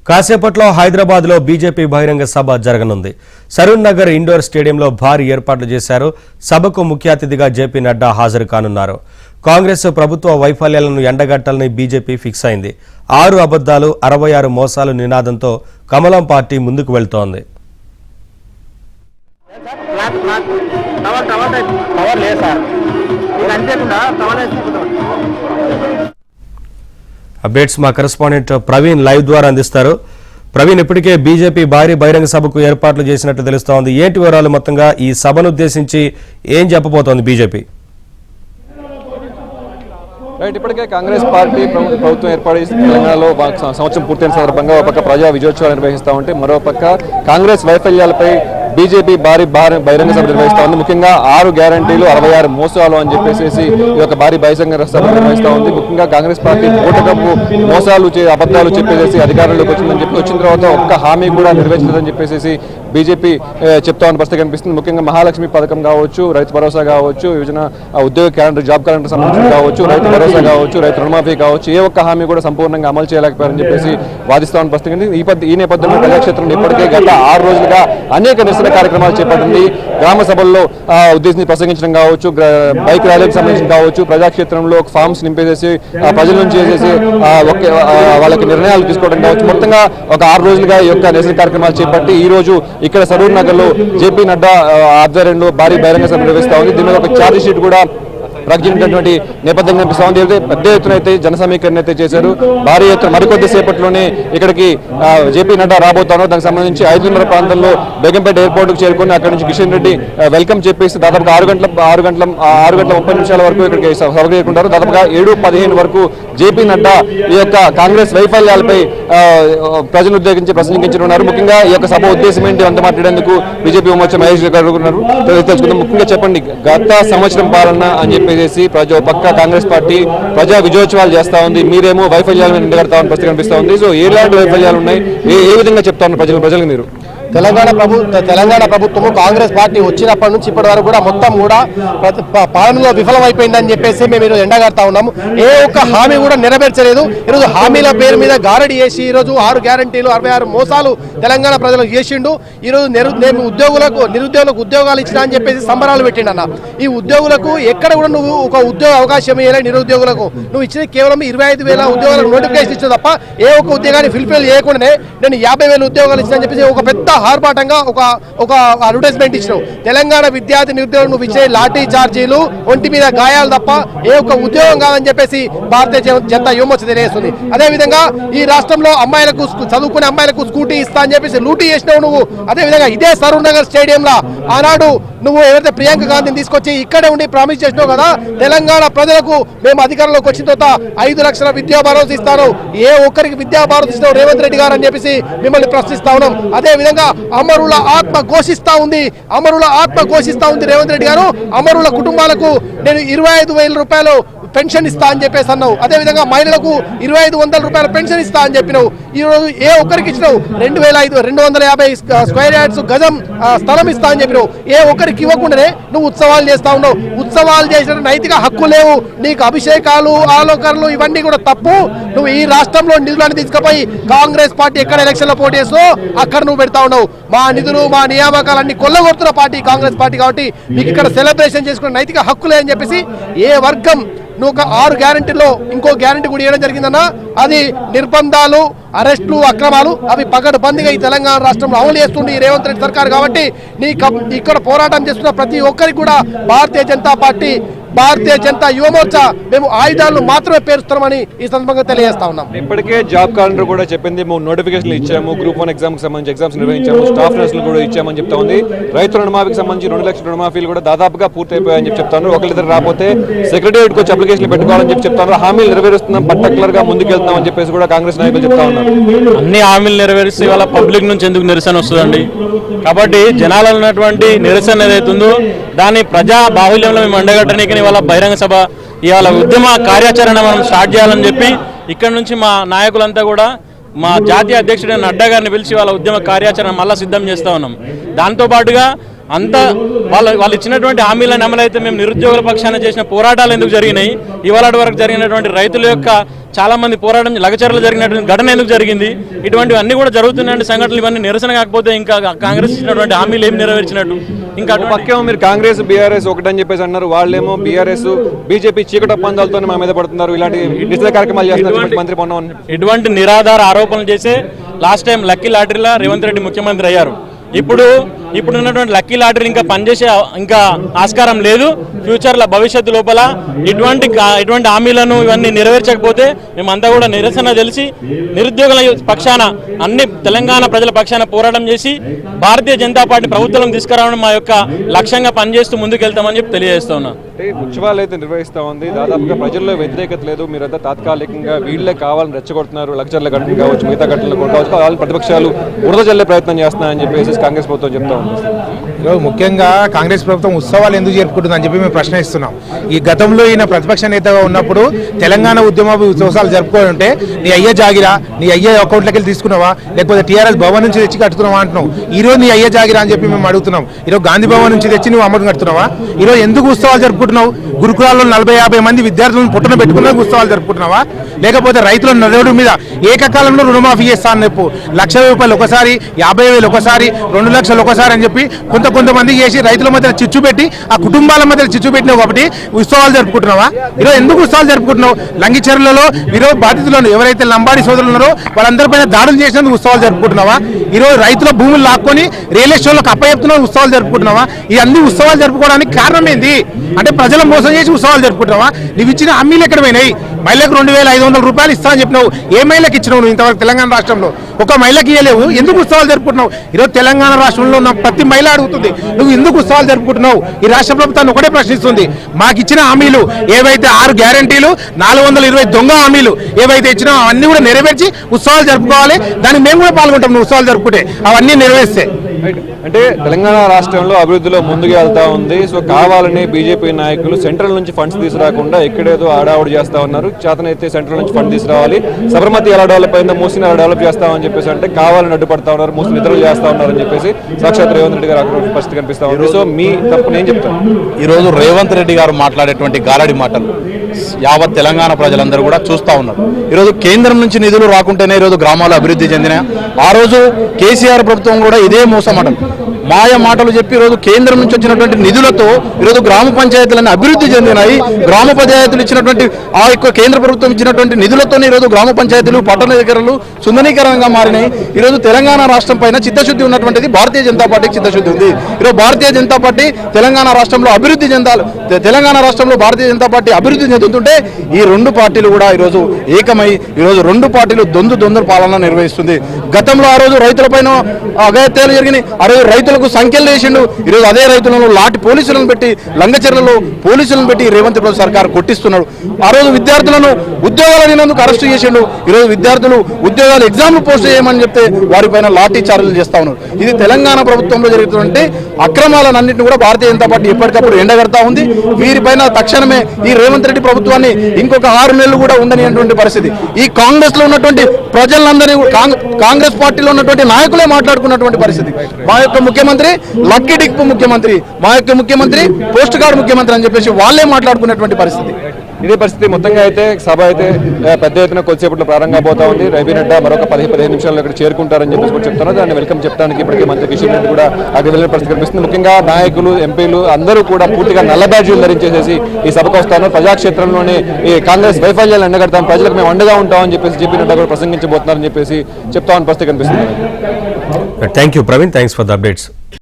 కాసేపట్లో హైదరాబాద్లో బీజేపీ బహిరంగ సభ జరగనుంది. సరూర్ నగర్ ఇండోర్ స్టేడియంలో భారీ ఏర్పాట్లు చేశారు. సభకు ముఖ్య అతిథిగా జేపీ నడ్డా హాజరు కానున్నారు. కాంగ్రెస్ ప్రభుత్వ వైఫల్యాలను ఎండగట్టాలని బీజేపీ ఫిక్స్ అయింది. 6 అబద్దాలు 66 మోసాలు నినాదంతో కమలం పార్టీ ముందుకు వెళ్తోంది. అప్డేట్స్ మా కరెస్పాండెంట్ ప్రవీణ్ లైవ్ ద్వారా అందిస్తారు. ప్రవీణ్, ఇప్పటికే బీజేపీ భారీ బహిరంగ సభకు ఏర్పాట్లు చేసినట్టు తెలుస్తోంది. ఏంటి వివరాలు? మొత్తంగా ఈ సభను ఉద్దేశించి ఏం చెప్పబోతోంది బీజేపీ? ఇప్పటికే కాంగ్రెస్ పార్టీ ప్రభుత్వం ఏర్పాటు చేసి తెలంగాణలో సంవత్సరం పూర్తయిన సందర్భంగా ఒక పక్క ప్రజా విజయోత్సవాలు నిర్వహిస్తూ ఉంటే మరో పక్క కాంగ్రెస్ వైఫల్యాలపై బీజేపీ భారీ బహిరంగ సభ నిర్వహిస్తూ ఉంది. ముఖ్యంగా 6 గ్యారంటీలు 66 మోసాలు అని చెప్పేసి ఈ యొక్క భారీ బహిరంగ సభ నిర్వహిస్తూ ఉంది. ముఖ్యంగా కాంగ్రెస్ పార్టీ ఓటకపు మోసాలు అబద్ధాలు చెప్పేసి అధికారంలోకి వచ్చిందని చెప్పి వచ్చిన తర్వాత ఒక్క హామీ కూడా నెరవేర్చలేదని చెప్పేసి బీజేపీ చెప్తా ఉన్న పరిస్థితి కనిపిస్తుంది. ముఖ్యంగా మహాలక్ష్మి పథకం కావచ్చు, రైతు భరోసా కావచ్చు, యువజన ఉద్యోగ క్యాలెండర్ జాబ్ క్యాలెండర్ సంబంధించి కావచ్చు, రైతు భరోసా కావచ్చు, రైతు రుణమాఫీ కావచ్చు, ఏ ఒక్క హామీ కూడా సంపూర్ణంగా అమలు చేయలేకపోయారని చెప్పేసి వాదిస్తా ఉన్న పరిస్థితి. ఈ నేపథ్యంలో ప్రజాక్షేత్రంలో ఇప్పటికే గత 6 రోజులుగా అనేక నిరసన కార్యక్రమాలు చేపట్టింది. గ్రామ సభల్లో ఉద్దేశించి ప్రసంగించడం కావచ్చు, బైక్ ర్యాలీకి సంబంధించి కావచ్చు, ప్రజాక్షేత్రంలో ఫామ్స్ నింపేసేసి ప్రజల నుంచి చేసేసి వాళ్ళకి నిర్ణయాలు తీసుకోవడం కావచ్చు, మొత్తంగా ఒక 6 రోజులుగా ఈ యొక్క నిరసన కార్యక్రమాలు చేపట్టి ఈ రోజు ఇక్కడ సరూర్ నగర్ లో జేపీ నడ్డా ఆధ్వర్యంలో భారీ బహిరంగ సభ నిర్వహిస్తా ఉంది. దీని మీద ఒక ఛార్జ్ షీట్ కూడా ప్రకటించినటువంటి నేపథ్యం కనిపిస్తా ఉంది. పెద్ద ఎత్తున అయితే జన సమీకరణ అయితే చేశారు. భారీ ఎత్తున మరికొద్ది సేపట్లోనే ఇక్కడికి జేపీ నడ్డా రాబోతారు. దానికి సంబంధించి 5:30 ప్రాంతంలో బేగంపేట ఎయిర్పోర్ట్ కు చేరుకుని అక్కడి నుంచి కిషన్ రెడ్డి వెల్కమ్ చెప్పేసి దాదాపుగా 6 గంటల 30 నిమిషాల వరకు ఇక్కడికి సభ చేరుకుంటారు. దాదాపుగా 7:15 వరకు జేపీ నడ్డా ఈ యొక్క కాంగ్రెస్ వైఫల్యాలపై ప్రజలు ఉద్దేశించి ప్రసంగించనున్నారు. ముఖ్యంగా ఈ యొక్క సభ ఉద్దేశం ఏంటి అంత మాట్లాడేందుకు బీజేపీ ఉమ్మడి మహేష్ గారు ఉన్నారు. తెలుసుకుందాం. ముఖ్యంగా చెప్పండి, గత సంవత్సరం పాలన అని చెప్పేసి పక్క కాంగ్రెస్ పార్టీ ప్రజా విజయోత్సవాలు చేస్తా ఉంది, మీరేమో వైఫల్యాలను ఎండగడతా ఉన్న పరిస్థితి కనిపిస్తా ఉంది. సో ఎలాంటి వైఫల్యాలు ఉన్నాయి, ఏ విధంగా చెప్తా ఉన్నారు ప్రజలకు మీరు? తెలంగాణ ప్రభుత్వము కాంగ్రెస్ పార్టీ వచ్చినప్పటి నుంచి ఇప్పటి వరకు కూడా మొత్తం కూడా పాలనలో విఫలమైపోయిందని చెప్పేసి మేము ఈరోజు ఎండగడతా ఉన్నాము. ఏ ఒక్క హామీ కూడా నెరవేర్చలేదు. ఈరోజు హామీల పేరు మీద గారడి చేసి ఈరోజు 6 గ్యారంటీలు 66 మోసాలు తెలంగాణ ప్రజలకు చేసిండు. ఈరోజు నిరుద్యోగులకు ఉద్యోగాలు ఇచ్చినా అని చెప్పేసి సంబరాలు పెట్టిండన్న. ఈ ఉద్యోగులకు ఎక్కడ కూడా నువ్వు ఒక ఉద్యోగ అవకాశం ఇవ్వలే. నిరుద్యోగులకు నువ్వు ఇచ్చిన కేవలం 25,000 ఉద్యోగాలకు నోటిఫికేషన్ ఇచ్చిన తప్ప ఏ ఒక్క ఉద్యోగాన్ని ఫుల్ఫిల్ చేయకుండానే నేను 50,000 ఉద్యోగాలు ఇచ్చినా అని చెప్పేసి ఒక పెద్ద ఆర్భాటంగా ఒక అడ్వర్టైజ్మెంట్ ఇచ్చినావు. తెలంగాణ విద్యార్థి నిరుద్యోగులు నువ్వు ఇచ్చే లాఠీ చార్జీలు, ఒంటి మీద గాయాలు తప్ప ఏ ఒక్క ఉద్యోగం కాదని చెప్పేసి భారతీయ జనతా యువమోర్చా తెలియజేస్తుంది. అదేవిధంగా ఈ రాష్ట్రంలో అమ్మాయిలకు చదువుకునే అమ్మాయిలకు స్కూటీ ఇస్తా అని చెప్పేసి లూటీ చేసినావు నువ్వు. అదేవిధంగా ఇదే సరూర్ నగర్ స్టేడియంలో ఆనాడు నువ్వు ఎవరైతే ప్రియాంక గాంధీని తీసుకొచ్చి ఇక్కడే ఉండి ప్రామిస్ చేసినావు కదా, తెలంగాణ ప్రజలకు మేము అధికారంలోకి వచ్చిన తర్వాత 5 లక్షల విద్యా భరోసా ఇస్తాను, ఏ ఒక్కరికి విద్యా భరోసా ఇస్తావు రేవంత్ రెడ్డి గారు అని చెప్పేసి మిమ్మల్ని ప్రశ్నిస్తా ఉన్నాం. అదే విధంగా అమరుల ఆత్మ ఘోషిస్తా ఉంది రేవంత్ రెడ్డి గారు. అమరుల కుటుంబాలకు నేను 25,000 రూపాయలు పెన్షన్ ఇస్తా అని చెప్పేసి అన్నావు. అదేవిధంగా మహిళలకు 2,500 రూపాయల పెన్షన్ ఇస్తా అని చెప్పినావు. ఈ రోజు ఏ ఒక్కరికి ఇచ్చినావు? 2,250 స్క్వేర్ యార్డ్స్ గజం స్థలం ఇస్తా అని చెప్పినావు. ఏ ఒక్కరికి ఇవ్వకుండానే నువ్వు ఉత్సవాలు చేస్తా ఉన్నావు. ఉత్సవాలు చేసిన నైతిక హక్కు లేవు నీకు. అభిషేకాలు, ఆలోకరణలు ఇవన్నీ కూడా తప్పు. నువ్వు ఈ రాష్ట్రంలో నిధులను తీసుకుపోయి కాంగ్రెస్ పార్టీ ఎక్కడ ఎలక్షన్లో పోటీ చేస్తూ అక్కడ నువ్వు పెడతా ఉన్నావు. మా నిధులు, మా నియామకాలన్నీ కొల్లగొడుతున్న పార్టీ కాంగ్రెస్ పార్టీ. కాబట్టి మీకు ఇక్కడ సెలబ్రేషన్ చేసుకునే నైతిక హక్కు లేదని చెప్పేసి ఏ వర్గం నువ్వు ఒక 6 గ్యారంటీలో ఇంకో గ్యారంటీ కూడా ఇవ్వడం జరిగిందన్నా. అది నిర్బంధాలు, అరెస్టులు, అక్రమాలు అవి పకడ్బందీగా ఈ తెలంగాణ రాష్ట్రంలో అమలు చేస్తుంది ఈ రేవంత్ రెడ్డి సర్కార్. కాబట్టి ఇక్కడ పోరాటం చేస్తున్న ప్రతి ఒక్కరికి కూడా భారతీయ జనతా పార్టీ, భారతీయ జనతా యువమోర్చా మేము ఆయుధాలను మాత్రమే పేరుస్తామని ఈ సందర్భంగా తెలియజేస్తా ఉన్నాం. ఇప్పటికే జాబ్ క్యాలెండర్ కూడా చెప్పింది, మేము నోటిఫికేషన్లు ఇచ్చాము, గ్రూప్ 1 ఎగ్జామ్కి సంబంధించి ఎగ్జామ్స్ నిర్వహించాము, స్టాఫ్ నర్సులు కూడా ఇచ్చామని చెప్తా ఉంది. రైతు రుణమాఫీకి సంబంధించి 2 లక్షల రుణమాఫీలు కూడా దాదాపుగా పూర్తయిపోయాయని చెప్తాను. ఒకరిద్దరు రాకపోతే సెక్రటేరియట్కి వచ్చి అప్లికేషన్లు పెట్టుకోవాలని చెప్తాను. హామీలు నెరవేరుస్తున్నాం, పర్టికులర్ గా ముందుకెళ్తాం అని చెప్పేసి కూడా కాంగ్రెస్ నాయకులు చెప్తా ఉన్నారు. అన్ని హామీలు నెరవేరిస్తే ఇవాళ పబ్లిక్ నుంచి ఎందుకు నిరసన వస్తుందండి? కాబట్టి జనాలు ఉన్నటువంటి నిరసన ఏదైతుందో దాన్ని ప్రజా బాహుల్యంలో మేము అండగట్టడానికి ఇవాళ బహిరంగ సభ, ఇవాళ ఉద్యమ కార్యాచరణ మనం స్టార్ట్ చేయాలని చెప్పి ఇక్కడ నుంచి మా నాయకులంతా కూడా మా జాతీయ అధ్యక్షుడైన నడ్డా గారిని పిలిచి వాళ్ళ ఉద్యమ కార్యాచరణ మళ్ళీ సిద్ధం చేస్తూ ఉన్నాం. దాంతోపాటుగా అంతా వాళ్ళు ఇచ్చినటువంటి హామీలను అమలైతే మేము నిరుద్యోగుల పక్షాన చేసిన పోరాటాలు ఎందుకు జరిగినాయి, ఇవాళ వరకు జరిగినటువంటి రైతుల యొక్క చాలా మంది పోరాటం లగచర్లు జరిగినటువంటి ఘటన ఎందుకు జరిగింది, ఇటువంటివి అన్ని కూడా జరుగుతున్నాయంటే సంఘటనలు ఇవన్నీ నిరసన కాకపోతే ఇంకా కాంగ్రెస్ ఇచ్చినటువంటి హామీలు ఏం నెరవేర్చినట్టు? ఇంకా పక్కేమో మీరు కాంగ్రెస్ బీఆర్ఎస్ ఒకటని చెప్పేసి అన్నారు, వాళ్ళేమో బీఆర్ఎస్ బీజేపీ చీకట పందాలతో మా మీద పడుతున్నారు, ఇలాంటి నిరసన కార్యక్రమాలు చేస్తున్నారు మంత్రి మొన్న. ఇటువంటి నిరాధార ఆరోపణలు చేసే లాస్ట్ టైం లక్కీ లాటరీలా రేవంత్ రెడ్డి ముఖ్యమంత్రి అయ్యారు. ఇప్పుడున్నటువంటి లక్కీ లాటరీ ఇంకా పనిచేసే ఇంకా ఆస్కారం లేదు. ఫ్యూచర్లో భవిష్యత్తు లోపల ఇటువంటి హామీలను ఇవన్నీ నెరవేర్చకపోతే మేమంతా కూడా నిరసన తెలిసి నిరుద్యోగుల పక్షాన అన్ని తెలంగాణ ప్రజల పక్షాన పోరాటం చేసి భారతీయ జనతా పార్టీ ప్రభుత్వం తీసుకురావడం మా యొక్క లక్ష్యంగా పనిచేస్తూ ముందుకెళ్తామని చెప్పి తెలియజేస్తున్నా. ఉత్సవాలు అయితే నిర్వహిస్తూ ఉంది, దాదాపుగా ప్రజల్లో వ్యతిరేకత లేదు, మీరంతా తాత్కాలికంగా వీళ్ళే కావాలని రెచ్చగొడుతున్నారు, లక్షల ఘటన కావచ్చు మిగతా ఘటనలు కావచ్చు, వాళ్ళు ప్రతిపక్షాలు బురద జల్లే ప్రయత్నం చేస్తున్నాయని చెప్పేసి కాంగ్రెస్ ప్రభుత్వం చెప్తా ఉంది. ఈరోజు ముఖ్యంగా కాంగ్రెస్ ప్రభుత్వం ఉత్సవాలు ఎందుకు జరుపుకుంటుందని చెప్పి మేము ప్రశ్నిస్తున్నాం. ఈ గతంలో ఈయన ప్రతిపక్ష నేతగా ఉన్నప్పుడు తెలంగాణ ఉద్యమ ఉత్సవాలు జరుపుకోవాలంటే నీ అయ్యే జాగిరా, నీ అయ్యే అకౌంట్లోకి వెళ్ళి తీసుకున్నావా, లేకపోతే టీఆర్ఎస్ భవన్ నుంచి తెచ్చి కట్టుకున్నావా అంటున్నావు. ఈరోజు నీ అయ్యే జాగిరా అని చెప్పి మేము అడుగుతున్నాం. ఈరోజు గాంధీ భవన్ నుంచి తెచ్చి నువ్వు అమ్మకం కడుతున్నావా? ఈరోజు ఎందుకు ఉత్సవాలు జరుపుకుంటున్నావు? గురుకులాల్లో 40-50 మంది విద్యార్థులను పుట్టన పెట్టుకున్నా ఉత్సవాలు జరుపుకుంటున్నావా? లేకపోతే రైతుల నడువుడు మీద ఏకకాలంలో రుణమాఫీ చేస్తా అని చెప్పు, ₹1,00,000 ఒకసారి, 50,000 ఒకసారి, 2 లక్షలు ఒకసారి అని చెప్పి కొంతమంది చేసి రైతుల మధ్య చిచ్చు పెట్టి ఆ కుటుంబాల మధ్య చిచ్చు పెట్టినావు కాబట్టి ఉత్సవాలు జరుపుకుంటున్నావా? ఈరోజు ఎందుకు ఉత్సవాలు జరుపుకుంటున్నావు? లంగిచెర్లలో ఈరోజు బాధితులను ఎవరైతే లంబాడి సోదరులు ఉన్నారో వాళ్ళందరిపైన దాడులు చేసినందుకు ఉత్సవాలు జరుపుకుంటున్నావా? ఈరోజు రైతుల భూములు లాక్కొని రియల్ ఎస్టేట్లకు అప్పచెప్తున్న ఉత్సవాలు జరుపుకుంటున్నావా? ఈ అన్ని ఉత్సవాలు జరుపుకోవడానికి కారణం ఏంది అంటే ప్రజల మోసం చేసి ఉత్సవాలు జరుపుకుంటున్నావా? నువ్వు ఇచ్చిన హామీలు ఎక్కడ పోయినాయి? మహిళకు ₹2,500 ఇస్తా అని చెప్పినావు, ఏ మహిళకి ఇచ్చినావు నువ్వు ఇంతవరకు తెలంగాణ రాష్ట్రంలో? ఒక మహిళకి ఇవ్వలేవు, ఎందుకు ఉత్సవాలు జరుపుకుంటున్నావు? ఈరోజు తెలంగాణ రాష్ట్రంలో ఉన్న ప్రతి మహిళ అడుగుతుంది, నువ్వు ఎందుకు ఉత్సవాలు జరుపుకుంటున్నావు? ఈ రాష్ట్ర ప్రభుత్వాన్ని ఒకటే ప్రశ్నిస్తుంది, మాకు ఇచ్చిన హామీలు ఏవైతే 6 గ్యారంటీలు 420 దొంగ హామీలు ఏవైతే ఇచ్చినావో అవన్నీ కూడా నెరవేర్చి ఉత్సవాలు జరుపుకోవాలి. దానికి మేము కూడా పాల్గొంటాం నువ్వు ఉత్సవాలు జరుపుకుంటే, అవన్నీ నెరవేర్స్తే. అంటే తెలంగాణ రాష్ట్రంలో అభివృద్ధిలో ముందుకు వెళ్తా ఉంది. సో కావాలని బీజేపీ నాయకులు సెంట్రల్ నుంచి ఫండ్స్ తీసుకురాకుండా ఎక్కడేదో ఆడావుడు చేస్తా ఉన్నారు. చేతనైతే సెంట్రల్ నుంచి ఫండ్ తీసుకురావాలి, సబర్మతి ఎలా డెవలప్ అయిందో మూసిని ఎలా డెవలప్ చేస్తామని చెప్పేసి అంటే కావాలని అడ్డుపడతా ఉన్నారు, మూసి నిద్రలు చేస్తా ఉన్నారని చెప్పేసి సాక్షాత్ రేవంత్ రెడ్డి గారు అక్కడ పరిస్థితి కనిపిస్తా ఉంది. సో మీ తప్పు నేను చెప్తాను. ఈరోజు రేవంత్ రెడ్డి గారు మాట్లాడేటువంటి గారడి మాటలు యావత్ తెలంగాణ ప్రజలందరూ కూడా చూస్తూ ఉన్నారు. ఈరోజు కేంద్రం నుంచి నిధులు రాకుంటేనే ఈరోజు గ్రామాలు అభివృద్ధి చెందిన ఆ రోజు కేసీఆర్ ప్రభుత్వం కూడా ఇదే మోసమాటలు మాయ మాటలు చెప్పి ఈరోజు కేంద్రం నుంచి వచ్చినటువంటి నిధులతో ఈరోజు గ్రామ పంచాయతీలన్నీ అభివృద్ధి చెందినాయి. గ్రామ పంచాయతీలు ఇచ్చినటువంటి ఆ యొక్క కేంద్ర ప్రభుత్వం ఇచ్చినటువంటి నిధులతోనే ఈరోజు గ్రామ పంచాయతీలు పట్టణ దగ్గరలు సుందరీకరణంగా మారినాయి. ఈరోజు తెలంగాణ రాష్ట్రం పైన చిత్తశుద్ధి ఉన్నటువంటిది భారతీయ జనతా పార్టీకి చిత్తశుద్ధి ఉంది. ఈరోజు భారతీయ జనతా పార్టీ తెలంగాణ రాష్ట్రంలో అభివృద్ధి చెందాలి. తెలంగాణ రాష్ట్రంలో భారతీయ జనతా పార్టీ అభివృద్ధి చెందుతుంటే ఈ 2 పార్టీలు కూడా ఈరోజు ఏకమై ఈరోజు 2 పార్టీలు దొందు పాలన నిర్వహిస్తుంది. గతంలో ఆ రోజు రైతులపైన అఘాయిత్యాలు జరిగినాయి. ఆ రోజు రైతులకు సంఖ్యలు వేసిండు. ఈరోజు అదే రైతులను లాఠీ పోలీసులను పెట్టి లంగచెర్లలో పోలీసులను పెట్టి రేవంత్ రెడ్డి సర్కారు కొట్టిస్తున్నాడు. ఆ రోజు విద్యార్థులను ఉద్యోగాలు లేనందుకు అరెస్టు చేసిండు. ఈరోజు విద్యార్థులు ఉద్యోగాలు ఎగ్జామ్లు పోస్ట్ చేయమని చెప్తే వారిపైన లాఠీ చార్జీలు చేస్తా ఉన్నారు. ఇది తెలంగాణ ప్రభుత్వంలో జరుగుతున్నటువంటి అక్రమాలన్నింటినీ కూడా భారతీయ జనతా పార్టీ ఎప్పటికప్పుడు ఎండగడతా ఉంది. వీరిపైన తక్షణమే ఈ రేవంత్ రెడ్డి ప్రభుత్వాన్ని ఇంకొక 6 నెలలు కూడా ఉండనిటువంటి పరిస్థితి. ఈ కాంగ్రెస్ లో ఉన్నటువంటి ప్రజలందరినీ కాంగ్రెస్ పార్టీలో ఉన్నటువంటి నాయకులే మాట్లాడుకున్నటువంటి పరిస్థితి. మా యొక్క ముఖ్యమంత్రి లక్కీ డిప్ ముఖ్యమంత్రి, మా యొక్క ముఖ్యమంత్రి పోస్ట్ కార్డు ముఖ్యమంత్రి అని చెప్పేసి వాళ్ళే మాట్లాడుకునేటువంటి పరిస్థితి. ఇదే పరిస్థితి మొత్తంగా అయితే సభ అయితే పెద్ద ఎత్తున కొద్దిసేపట్లో ప్రారంభం కాబోతా ఉంది. రవి నడ్డా మరొక 10-15 నిమిషాల్లో ఇక్కడ చేరుకుంటారని చెప్పేసి కూడా చెప్తున్నారు. దాన్ని వెల్కమ్ చెప్తానికి ఇప్పటికే మంత్రి కిషన్ రెడ్డి కూడా అక్కడ వెళ్ళిన పరిస్థితి కనిపిస్తుంది. ముఖ్యంగా నాయకులు, ఎంపీలు అందరూ కూడా పూర్తిగా నల్ల బ్యాడ్జీలు ధరించేసేసి ఈ సభకు వస్తాను. ప్రజాక్షేత్రంలోనే ఈ కాంగ్రెస్ వైఫల్యాలు ఎండగడతాం, ప్రజలకు మేము అండగా ఉంటామని చెప్పేసి జేపీ నడ్డా కూడా ప్రసంగించబోతున్నారని చెప్పేసి చెప్తామని పరిస్థితి కనిపిస్తుంది. Thank you Praveen, thanks for the updates.